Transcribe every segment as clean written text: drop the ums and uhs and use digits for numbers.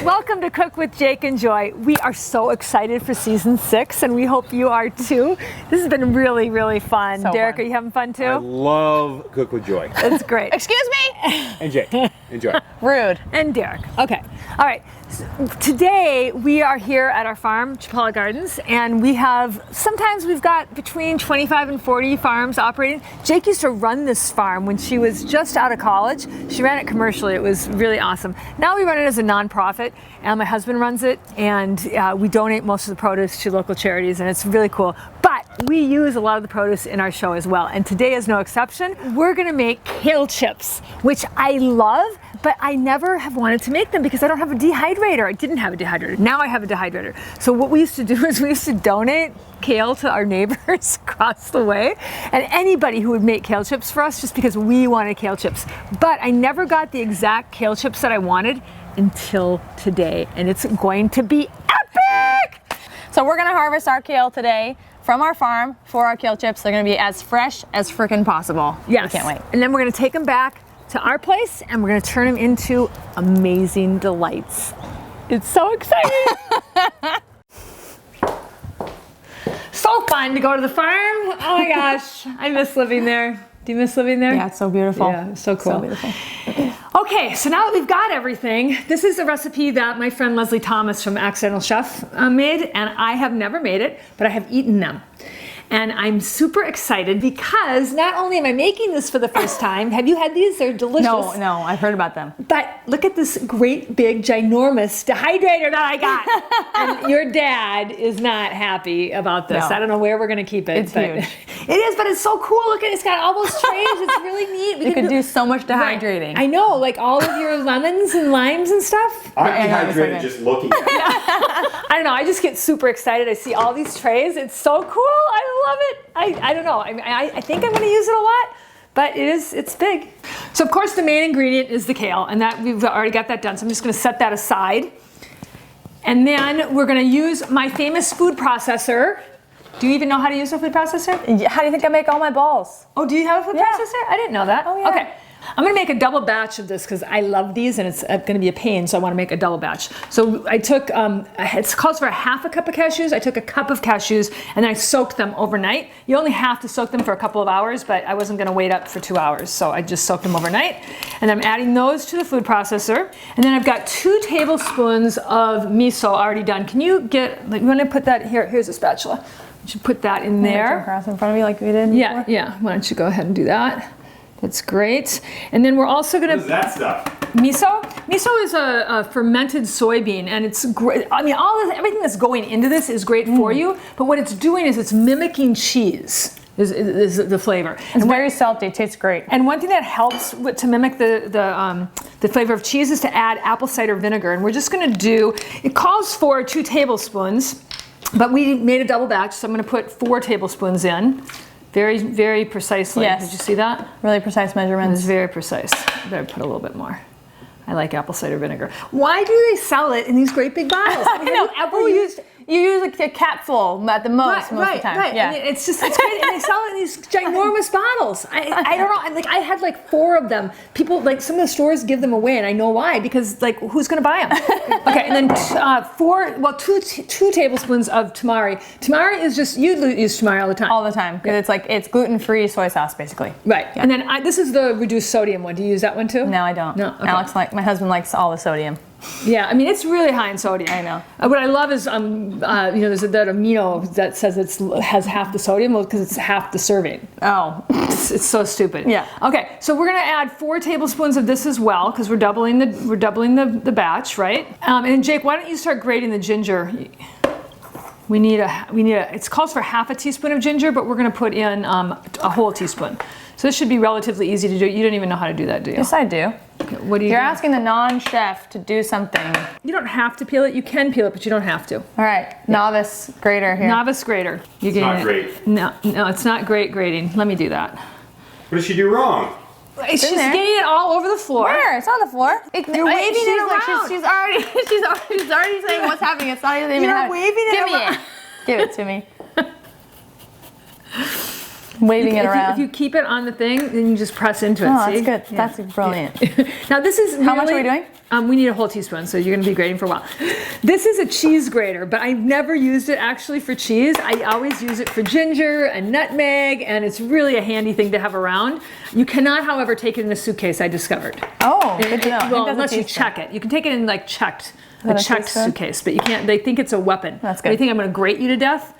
Welcome to Cook with Jake and Joy. We are so excited for season 6, and we hope you are too. This has been really, really fun. So Derek, fun. are you having fun too? I love Cook with Joy. It's great. Excuse me? And Jake, enjoy. Rude. And Derek. Okay. All right. So today we are here at our farm, Chapala Gardens, and sometimes we've got between 25 and 40 farms operating. Jake used to run this farm when she was just out of college. She ran it commercially. It was really awesome. Now we run it as a nonprofit, and my husband runs it, and we donate most of the produce to local charities, and it's really cool. But we use a lot of the produce in our show as well, and today is no exception. We're gonna make kale chips, which I love, but I never have wanted to make them because I don't have a dehydrator. I didn't have a dehydrator. Now I have a dehydrator. So what we used to do is we used to donate kale to our neighbors across the way, and anybody who would make kale chips for us just because we wanted kale chips. But I never got the exact kale chips that I wanted until today, and it's going to be epic! So we're gonna harvest our kale today from our farm for our kale chips. They're gonna be as fresh as freaking possible. Yes. We can't wait. And then we're gonna take them back to our place and we're gonna turn them into amazing delights. It's so exciting. So fun to go to the farm. Oh my gosh, I miss living there. Do you miss living there? Yeah, it's so beautiful. Yeah, it's so cool. So beautiful. Okay, so now that we've got everything, this is a recipe that my friend Leslie Thomas from Accidental Chef made, and I have never made it, but I have eaten them. And I'm super excited because not only am I making this for the first time, have you had these? They're delicious. No, I've heard about them. But look at this great, big, ginormous dehydrator that I got. And your dad is not happy about this. No. I don't know where we're going to keep it. It's huge. It is, but it's so cool. Look at it. It's got all those trays. It's really neat. You could do so much dehydrating. Right. I know, like all of your lemons and limes and stuff. I'm Yeah, dehydrated just looking at it. I don't know. I just get super excited. I see all these trays. It's so cool. I love it. I don't know. I think I'm going to use it a lot, but it's big. So of course the main ingredient is the kale, and that we've already got that done. So I'm just going to set that aside. And then we're going to use my famous food processor. Do you even know how to use a food processor? How do you think I make all my balls? Oh, do you have a food processor? I didn't know that. Oh, yeah. Okay. I'm going to make a double batch of this because I love these and it's going to be a pain, so I want to make a double batch. So I took, it calls for a half a cup of cashews. I took a cup of cashews and then I soaked them overnight. You only have to soak them for a couple of hours, but I wasn't going to wait up for 2 hours, so I just soaked them overnight. And I'm adding those to the food processor. And then I've got 2 tablespoons of miso already done. Can you you want to put that here? Here's a spatula. You should put that in there. Across in front of me like we did before? Yeah. Why don't you go ahead and do that? That's great. And then we're also going to... What is that stuff? Miso? Miso is a fermented soybean, and it's great. I mean, everything that's going into this is great for you, but what it's doing is it's mimicking cheese, is the flavor. It's very salty. It tastes great. And one thing that helps to mimic the flavor of cheese is to add apple cider vinegar. And we're just going to do... It calls for 2 tablespoons, but we made a double batch, so I'm going to put 4 tablespoons in. Very, very precisely. Yes. Did you see that? Really precise measurements. It's very precise. I better put a little bit more. I like apple cider vinegar. Why do they sell it in these great big bottles? I mean, have you ever used... You use like a capful at the most of the time. Right. Yeah. I mean, it's great, and they sell it in these ginormous bottles. I don't know. I had like 4 of them. People, like some of the stores give them away, and I know why, because like who's going to buy them? Okay, and then 2 tablespoons of tamari. Tamari is just, you use tamari all the time. All the time. Because it's gluten-free soy sauce basically. Right. Yeah. And then this is the reduced sodium one. Do you use that one too? No, I don't. No. Okay. My husband likes all the sodium. Yeah, I mean it's really high in sodium. I know. What I love is there's that amino that says has half the sodium, because it's half the serving. Oh, it's so stupid. Yeah. Okay, so we're gonna add 4 tablespoons of this as well, because we're doubling the batch, right? And Jake, why don't you start grating the ginger? We need it calls for half a teaspoon of ginger, but we're gonna put in a whole teaspoon. So this should be relatively easy to do. You don't even know how to do that, do you? yes, I do. Okay, what do you? You're do? asking the non-chef to do something. You don't have to peel it. You can peel it, but you don't have to. All right, novice grater here. Novice grater. You're getting not it. great. No, it's not great grating. Let me do that. What did she do wrong? She's there. getting it all over the floor. Where? It's on the floor. You're waving it around. She's already saying what's happening. It's not even You're happening. waving it Give me around. it. Give it to me. Waving it around. If you keep it on the thing, then you just press into it. Oh, see? that's good. Yeah. That's brilliant. Now this is How much are we doing? We need a whole teaspoon, so you're going to be grating for a while. This is a cheese grater, but I've never used it actually for cheese. I always use it for ginger and nutmeg, and it's really a handy thing to have around. You cannot, however, take it in a suitcase, I discovered. Oh, good to know. I think Well, that's a unless you teaspoon. check it. You can take it in like checked, a that a checked teaspoon? suitcase, but you can't, they think it's a weapon. That's good. They think I'm going to grate you to death.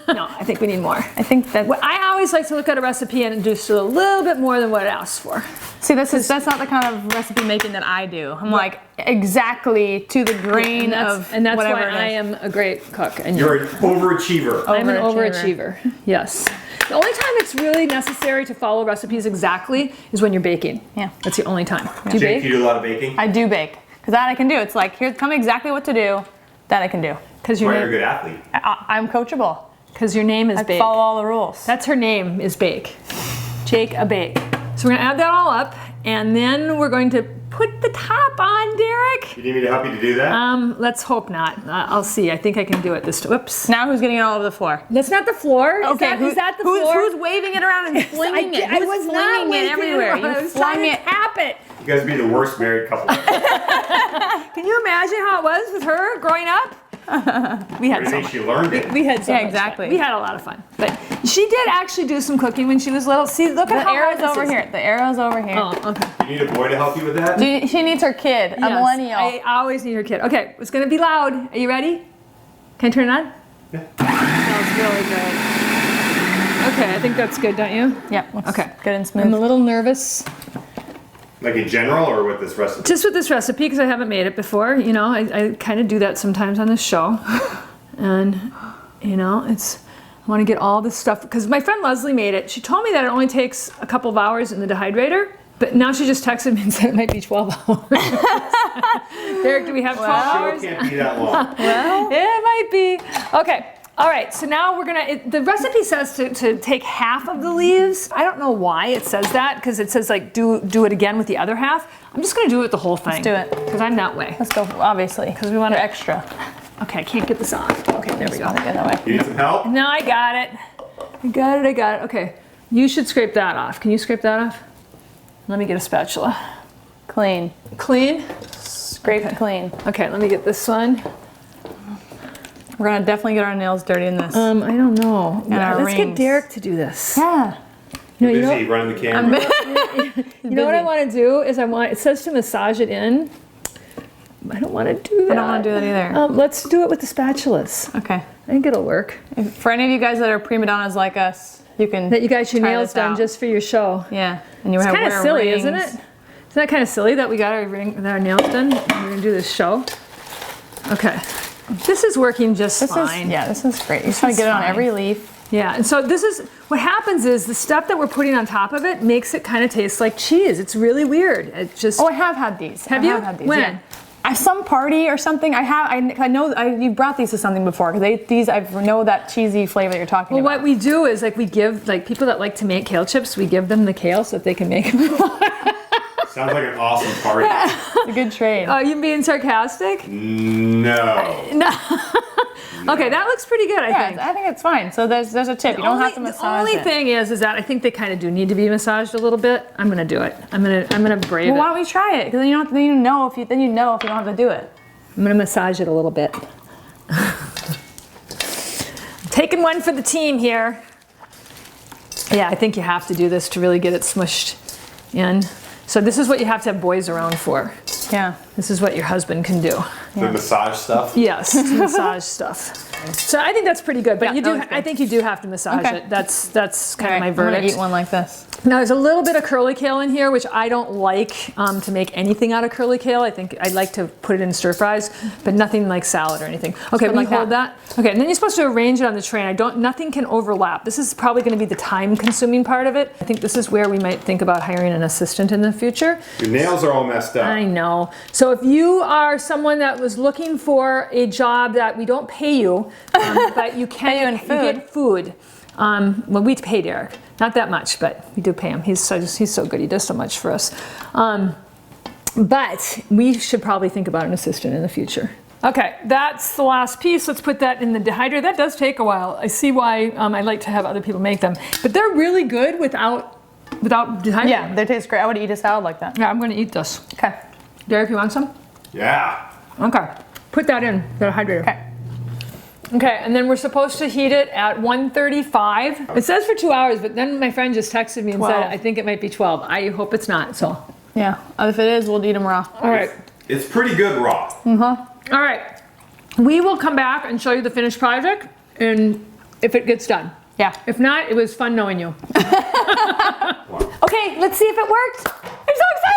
No, I think we need more. I think that. Well, I always like to look at a recipe and do just a little bit more than what it asks for. See, that's not the kind of recipe making that I do. I'm like exactly to the grain of and that's whatever why it is. I am a great cook. And You're an overachiever. I'm an Overachiever. overachiever. Yes. The only time it's really necessary to follow recipes exactly is when you're baking. Yeah. That's the only time. Do you Jake, bake? you do a lot of baking? I do bake because that I can do. It's like here, tell me exactly what to do. That I can do. Because Why your, you're a good athlete. I'm coachable. your name is I Bake. follow all the rules. That's her name is Bake. Jake a Bake. So we're gonna add that all up, and then we're going to put the top on, Derek. You need me to help you to do that? Let's hope not. I'll see. I think I can do it this time. Whoops. Now who's getting it all over the floor? That's not the floor. Okay, is that the floor? Who's waving it around and flinging it? I Who's was not flinging it waving everywhere? around. I You was trying flung to it. tap it. You guys be the worst married couple. What Can you imagine how it was with her growing up? We do had you so think much. she learned it? We had so Yeah, much exactly. fun. We had a lot of fun. But she did actually do some cooking when she was little. See, look at The how arrow's hard this over is. here. The arrow's over here. Oh, okay. You need a boy to help you with that? She needs her kid, a Yes, millennial. I always need her kid. Okay, it's gonna be loud. Are you ready? Can I turn it on? Yeah. Smells really good. Okay, I think that's good, don't you? Yep. looks Okay. Good and I'm a smooth. little nervous. Like in general or with this recipe? Just with this recipe, because I haven't made it before. You know, I kind of do that sometimes on this show. And, you know, I want to get all this stuff, because my friend Leslie made it. She told me that it only takes a couple of hours in the dehydrator, but now she just texted me and said it might be 12 hours. Derek, do we have 12 hours? It can't be that long. It might be. Okay. All right, so now we're gonna, the recipe says to take half of the leaves. I don't know why it says that, because it says like do it again with the other half. I'm just gonna do it with the whole thing. do it. Because I'm that way. Let's go, obviously. Because we want They're to extra. Okay, I can't get this off. Okay, there we go. Get that way. You need some help? No, I got it. I got it. Okay, you should scrape that off. Can you scrape that off? Let me get a spatula. Clean. Clean? Scraped clean. Okay, let me get this one. We're gonna definitely get our nails dirty in this. I don't know. our Let's get rings. Derek to do this. Yeah. No, you Busy know, running the camera. you know what I want to do is it says to massage it in. I don't want to do that. I don't want to do that either. Let's do it with the spatulas. Okay. I think it'll work. For any of you guys that are prima donnas like us, you can. That you got your try nails this done out. just for your show. Yeah. And you It's have kind of wear silly, rings. isn't it? Isn't that kind of silly that we got our nails done? We're gonna do this show. Okay, this is working just fine. This is great. You just want to get it on fine. every leaf. Yeah, and so this is what happens is the stuff that we're putting on top of it makes it kind of taste like cheese. It's really weird. It just Oh, I have had these. Have I you? Have had these. When? Yeah. At some party or something, I know you brought these to something before because I know that cheesy flavor that you're talking well, about. what we do is like we give like people that like to make kale chips, we give them the kale so that they can make them. Sounds like an awesome party. It's a good trade. Are you being sarcastic? No. No. Okay, that looks pretty good. I think. I think it's fine. So there's a tip. You don't have to massage The only it. thing is that I think they kind of do need to be massaged a little bit. I'm gonna do it. I'm gonna brave Well, why it. don't we try it? Because then you know if you don't have to do it. I'm gonna massage it a little bit. Taking one for the team here. Yeah, I think you have to do this to really get it smushed in. So this is what you have to have boys around for. Yeah. This is what your husband can do. The massage stuff? Yes, to massage stuff. So I think that's pretty good, but Yeah, you that do. was good. I think you do have to massage Okay. it. That's kind of my I'm gonna verdict. eat one like this. Now there's a little bit of curly kale in here, which I don't like to make anything out of curly kale. I think I'd like to put it in stir fries, but nothing like salad or anything. Okay, put we like hold that. Okay, and then you're supposed to arrange it on the tray. And nothing can overlap. This is probably going to be the time-consuming part of it. I think this is where we might think about hiring an assistant in the future. Your nails are all messed up. I know. So if you are someone that was looking for a job that we don't pay you, but you can Pay you in you food. get food. Well, we pay Derek, not that much, but we do pay him. He's so good. He does so much for us. But we should probably think about an assistant in the future. Okay, that's the last piece. Let's put that in the dehydrator. That does take a while. I see why I like to have other people make them, but they're really good without dehydrating. Yeah, they taste great. I would eat a salad like that. Yeah, I'm gonna eat this. Okay. Derek, you want some? Yeah. Okay, put that in the dehydrator. Okay. Okay, and then we're supposed to heat it at 135. It says for 2 hours, but then my friend just texted me and 12. said, I think it might be 12. I hope it's not, so. Yeah. If it is, we'll eat them raw. All right. It's pretty good raw. All right, we will come back and show you the finished project and if it gets done. Yeah. If not, it was fun knowing you. Okay, let's see if it worked. I'm so excited.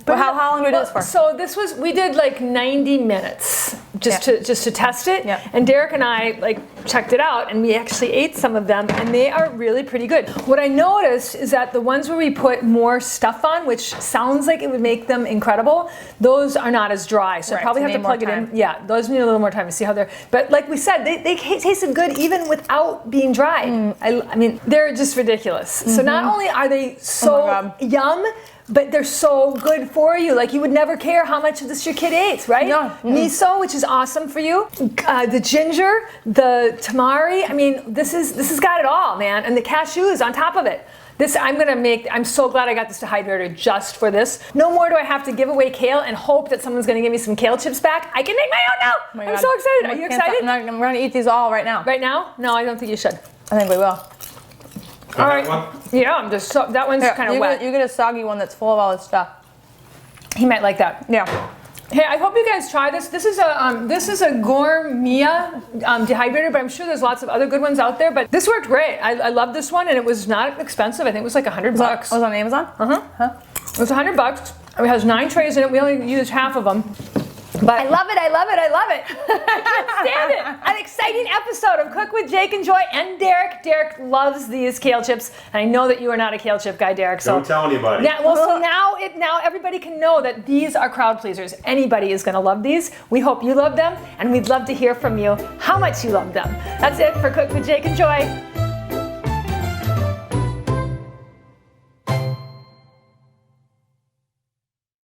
But how long did we do this for? So we did like 90 minutes just to test it. Yeah. And Derek and I like checked it out and we actually ate some of them and they are really pretty good. What I noticed is that the ones where we put more stuff on, which sounds like it would make them incredible, those are not as dry. So I Right, probably so have to need more plug it in. time. Yeah, those need a little more time to see how they're, but like we said, they tasted good even without being dried. I mean, they're just ridiculous. So not only are they so God. yum, but they're so good for you. Like you would never care how much of this your kid ate, right? No. Miso, which is awesome for you. The ginger, the tamari. I mean, this has got it all, man. And the cashews on top of it. This I'm so glad I got this dehydrator just for this. No more do I have to give away kale and hope that someone's gonna give me some kale chips back. I can make my own now. Oh my I'm God. so excited. Are you excited? I'm going to eat these all right now. Right now? No, I don't think you should. I think we will. All right. Yeah, I'm just that one's kind of wet. You get a soggy one that's full of all this stuff. He might like that. Yeah. Hey, I hope you guys try this. This is a gourmet dehydrator, but I'm sure there's lots of other good ones out there. But this worked great. I love this one, and it was not expensive. I think it was like $100. Was it on Amazon? It was $100. It has 9 trays in it. We only used half of them. But I love it, I love it, I love it. I can't stand it. An exciting episode of Cook with Jake and Joy and Derek. Derek loves these kale chips. And I know that you are not a kale chip guy, Derek. So Don't tell anybody. yeah, well, so now everybody can know that these are crowd pleasers. Anybody is going to love these. We hope you love them, and we'd love to hear from you how much you love them. That's it for Cook with Jake and Joy.